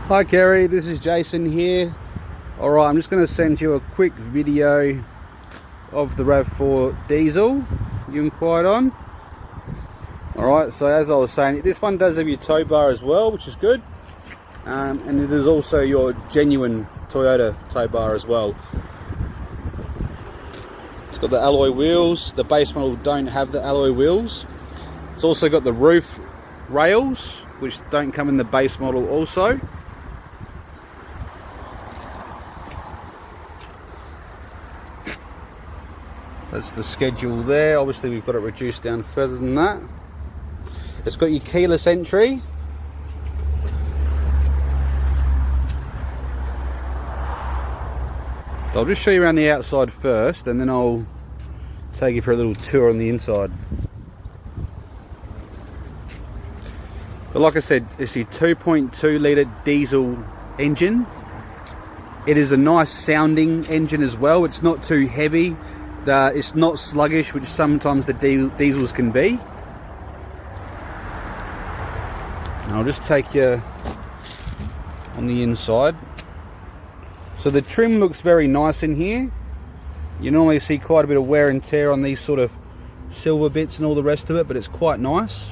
Hi Kerry, this is Jason here. Alright, I'm just going to send you a quick video of the RAV4 diesel you inquired on. Alright, so as I was saying, this one does have your tow bar as well, which is good. And it is also your genuine Toyota tow bar as well. It's got the alloy wheels. The base model don't have the alloy wheels. It's also got the roof rails, which don't come in the base model also. That's the schedule there. Obviously we've got it reduced down further than that. It's got your keyless entry. I'll just show you around the outside first, and then I'll take you for a little tour on the inside. But like I said, it's your 2.2 litre diesel engine. It is a nice sounding engine as well. It's not too heavy. It's not sluggish, which sometimes the diesels can be. And I'll just take you on the inside. So the trim looks very nice in here. You normally see quite a bit of wear and tear on these sort of silver bits and all the rest of it, but it's quite nice.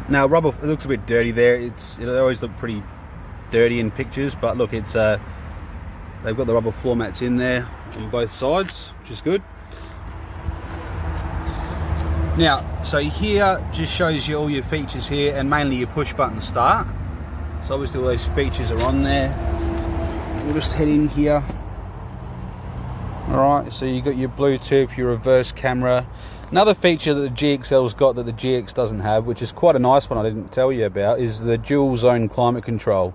Now rubber, it looks a bit dirty there. It always look pretty dirty in pictures, but look, it's they've got the rubber floor mats in there on both sides, which is good. Now, so here just shows you all your features here, and mainly your push button start. So obviously all those features are on there. We'll just head in here. Alright, so you got your Bluetooth, your reverse camera. Another feature that the GXL's got that the GX doesn't have, which is quite a nice one I didn't tell you about, is the dual zone climate control.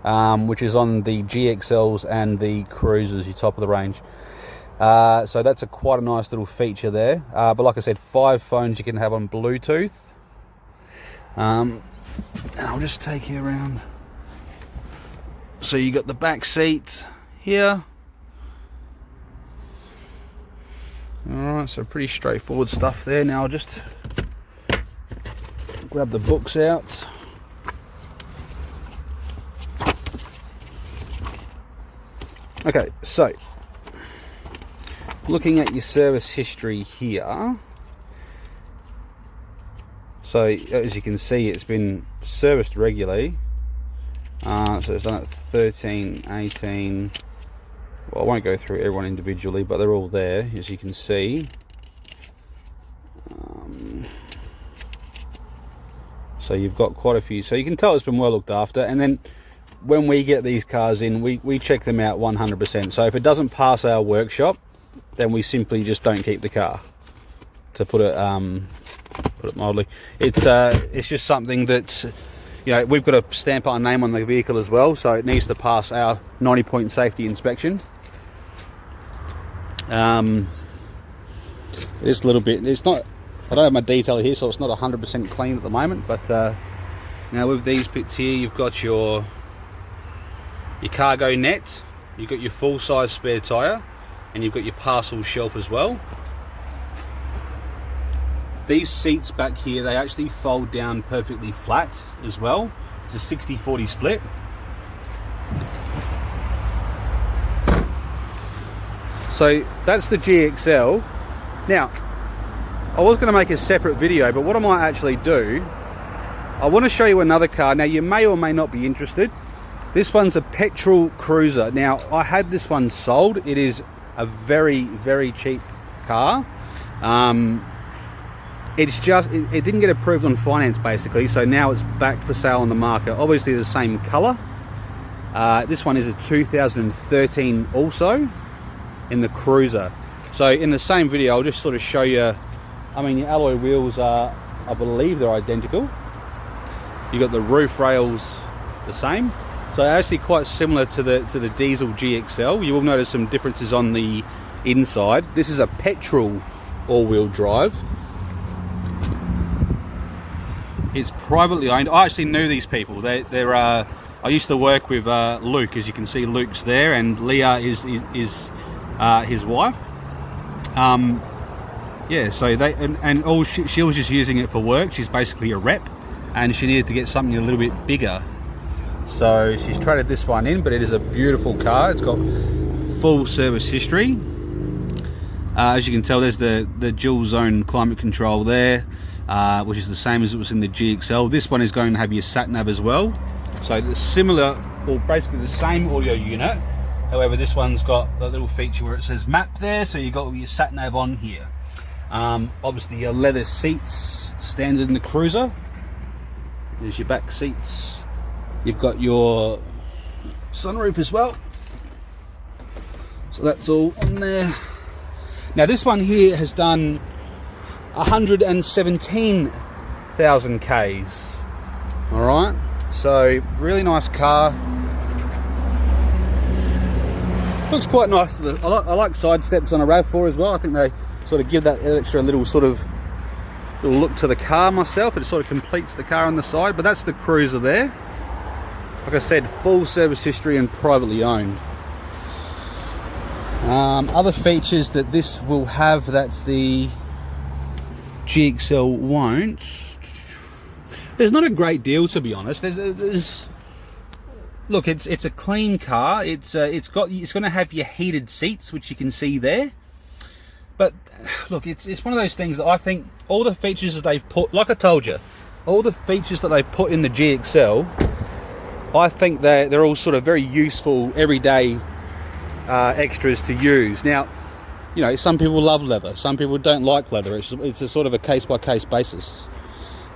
Which is on the GXLs and the Cruisers, your top of the range. So that's quite a nice little feature there. But like I said, 5 phones you can have on Bluetooth. And I'll just take you around. So you got the back seats here. Alright, so pretty straightforward stuff there. Now I'll just grab the books out. Okay, so looking at your service history here, so as you can see, it's been serviced regularly. So it's done at 13, 18. Well, I won't go through everyone individually, but they're all there, as you can see. So you've got quite a few. So you can tell it's been well looked after. And then when we get these cars in, we check them out 100%. So if it doesn't pass our workshop, then we simply just don't keep the car, to put it mildly. It's just something that, you know, we've got to stamp our name on the vehicle as well, so it needs to pass our 90-point safety inspection. This little bit, it's not, I don't have my detail here, so it's not 100% clean at the moment, but now with these bits here, you've got your cargo net, you've got your full-size spare tyre, and you've got your parcel shelf as well. These seats back here, they actually fold down perfectly flat as well. It's a 60-40 split. So that's the GXL. Now, I was going to make a separate video, but what I might actually do, I want to show you another car. Now, you may or may not be interested. This one's a petrol cruiser. Now, I had this one sold. It is a very, very cheap car. It's just, it didn't get approved on finance basically, so now it's back for sale on the market. Obviously the same colour. This one is a 2013 also, in the cruiser. So in the same video, I'll just sort of show you, I mean, your alloy wheels are, I believe they're identical. You got the roof rails the same. So actually quite similar to the diesel GXL. You will notice some differences on the inside. This is a petrol all-wheel drive. It's privately owned. I actually knew these people. They're I used to work with Luke, as you can see. Luke's there, and Leah is his wife. Yeah, so they and all she was just using it for work. She's basically a rep, and she needed to get something a little bit bigger So she's traded this one in, but it is a beautiful car. It's got full service history. As you can tell, there's the dual zone climate control there, which is the same as it was in the GXL. This one is going to have your sat nav as well. So the similar, or basically the same audio unit. However, this one's got the little feature where it says map there, so you got your sat nav on here. Obviously your leather seats, standard in the Cruiser. There's your back seats. You've got your sunroof as well. So that's all on there. Now this one here has done 117,000 Ks. All right, so really nice car. Looks quite nice. I like side steps on a RAV4 as well. I think they sort of give that extra little sort of look to the car myself. It sort of completes the car on the side, but that's the Cruiser there. Like I said, full service history and privately owned. Other features that this will have, that's the GXL won't. There's not a great deal, to be honest. Look, it's a clean car. It's going to have your heated seats, which you can see there. But look, it's one of those things that I think all the features that they've put, like I told you, all the features that they've put in the GXL, I think they're all sort of very useful everyday extras to use. Now, you know, some people love leather, some people don't like leather. It's a sort of a case-by-case basis.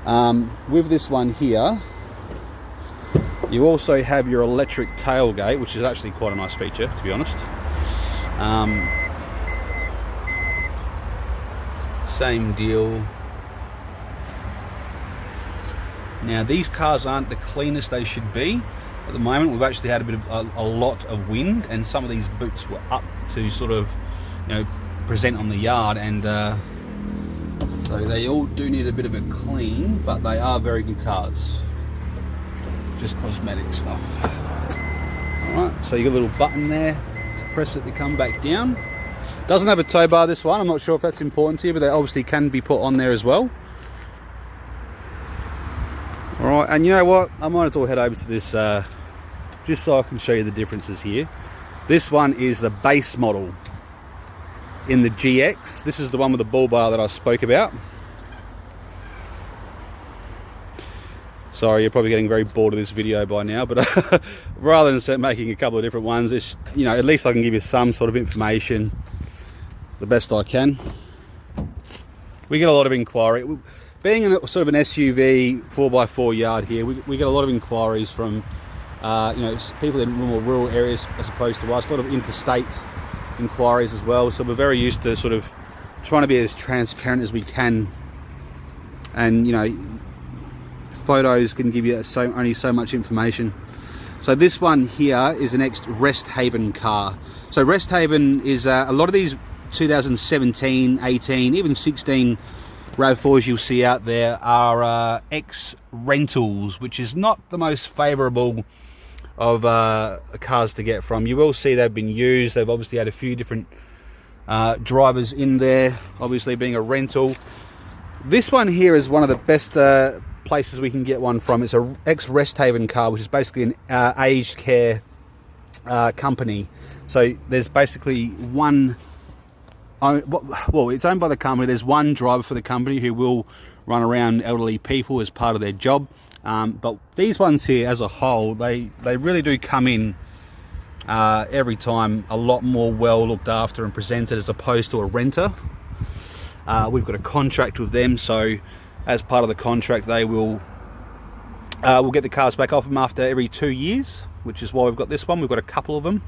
With this one here, you also have your electric tailgate, which is actually quite a nice feature, to be honest. Same deal. Now these cars aren't the cleanest they should be. At the moment we've actually had a lot of wind, and some of these boots were up to sort of, you know, present on the yard, and so they all do need a bit of a clean, but they are very good cars. Just cosmetic stuff. Alright, so you got a little button there to press it to come back down. Doesn't have a tow bar, this one. I'm not sure if that's important to you, but they obviously can be put on there as well. Alright, and you know what? I might as well head over to this just so I can show you the differences here. This one is the base model in the GX. This is the one with the bull bar that I spoke about. Sorry, you're probably getting very bored of this video by now, but rather than making a couple of different ones, it's, you know, at least I can give you some sort of information the best I can. We get a lot of inquiry. Being in a sort of an SUV 4x4 yard here, we get a lot of inquiries from you know, people in more rural areas as opposed to us. A lot of interstate inquiries as well. So we're very used to sort of trying to be as transparent as we can. And you know, photos can give you only so much information. So this one here is an ex-Rest Haven car. So Rest Haven is a lot of these 2017, 18, even 16 RAV4s you'll see out there are ex-rentals, which is not the most favourable of cars to get from. You will see they've been used. They've obviously had a few different drivers in there, obviously being a rental. This one here is one of the best places we can get one from. It's a ex-Rest Haven car, which is basically an aged care company. So there's basically one, well, it's owned by the company. There's one driver for the company who will run around elderly people as part of their job. But these ones here as a whole, they really do come in every time a lot more well looked after and presented as opposed to a renter. We've got a contract with them, so as part of the contract they will we'll get the cars back off them after every 2 years, which is why we've got this one. We've got a couple of them.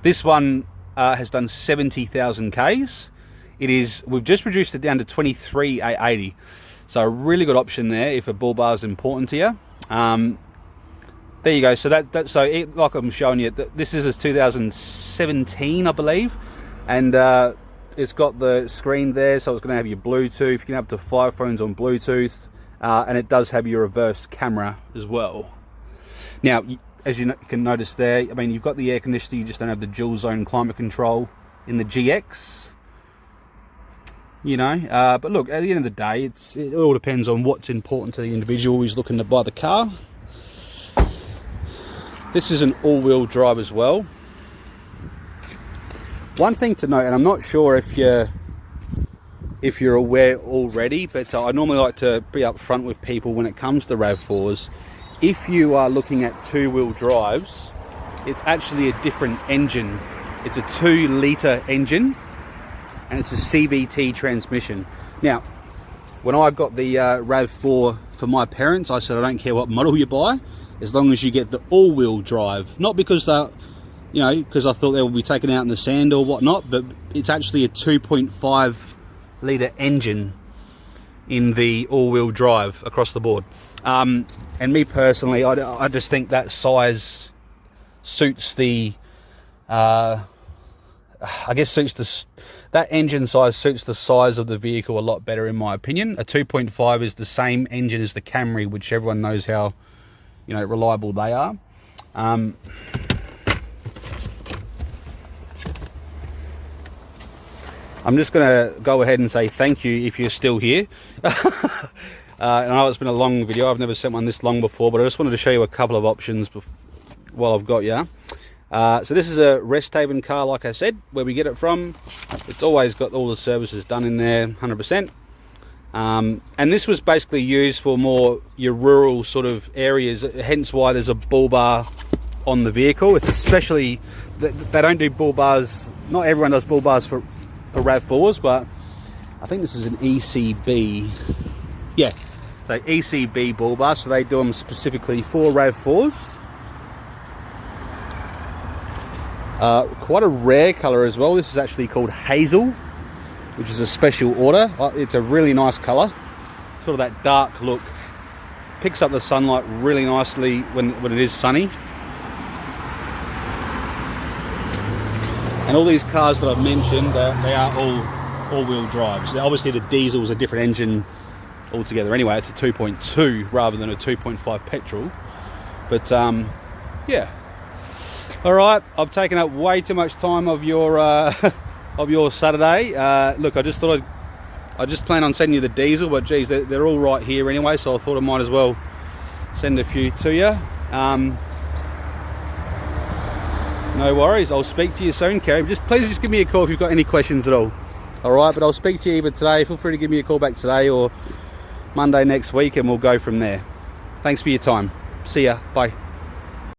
This one has done 70,000 Ks. We've just reduced it down to 23,880. So a really good option there if a bull bar is important to you. There you go. So like I'm showing you, this is a 2017, I believe, and it's got the screen there, so it's going to have your Bluetooth. You can have up to 5 phones on Bluetooth, and it does have your reverse camera as well. Now, as you can notice there, I mean, you've got the air conditioner, you just don't have the dual zone climate control in the GX. You know, but look, at the end of the day, it all depends on what's important to the individual who's looking to buy the car. This is an all-wheel drive as well. One thing to note, and I'm not sure if you're aware already, but I normally like to be upfront with people when it comes to RAV4s. If you are looking at two-wheel drives, it's actually a different engine. It's a 2-litre engine, and it's a CVT transmission. Now, when I got the RAV4 for my parents, I said I don't care what model you buy, as long as you get the all-wheel drive. Not because because I thought they would be taken out in the sand or whatnot, but it's actually a 2.5-litre engine in the all-wheel drive across the board. And me personally, I just think that size suits the that engine size suits the size of the vehicle a lot better, in my opinion. A 2.5 is the same engine as the Camry, which everyone knows how reliable they are. I'm just going to go ahead and say thank you if you're still here. I know it's been a long video. I've never sent one this long before, but I just wanted to show you a couple of options while I've got you. So this is a Rest Haven car, like I said, where we get it from. It's always got all the services done in there, 100%. And this was basically used for more your rural sort of areas, hence why there's a bull bar on the vehicle. It's especially, they don't do bull bars, not everyone does bull bars for RAV4s, but I think this is an ECB. Yeah, so ECB bull bar, so they do them specifically for RAV4s. Quite a rare colour as well. This is actually called Hazel, which is a special order. It's a really nice colour, sort of that dark look. Picks up the sunlight really nicely when it is sunny. And all these cars that I've mentioned, they are all-wheel drives. Obviously the diesel's a different engine altogether anyway. It's a 2.2 rather than a 2.5 petrol. But yeah. All right, I've taken up way too much time of your Saturday. Look, I just plan on sending you the diesel, but geez, they're all right here anyway, so I thought I might as well send a few to you. No worries, I'll speak to you soon, Kerry. Please just give me a call if you've got any questions at all. All right, but I'll speak to you either today. Feel free to give me a call back today or Monday next week, and we'll go from there. Thanks for your time. See ya. Bye.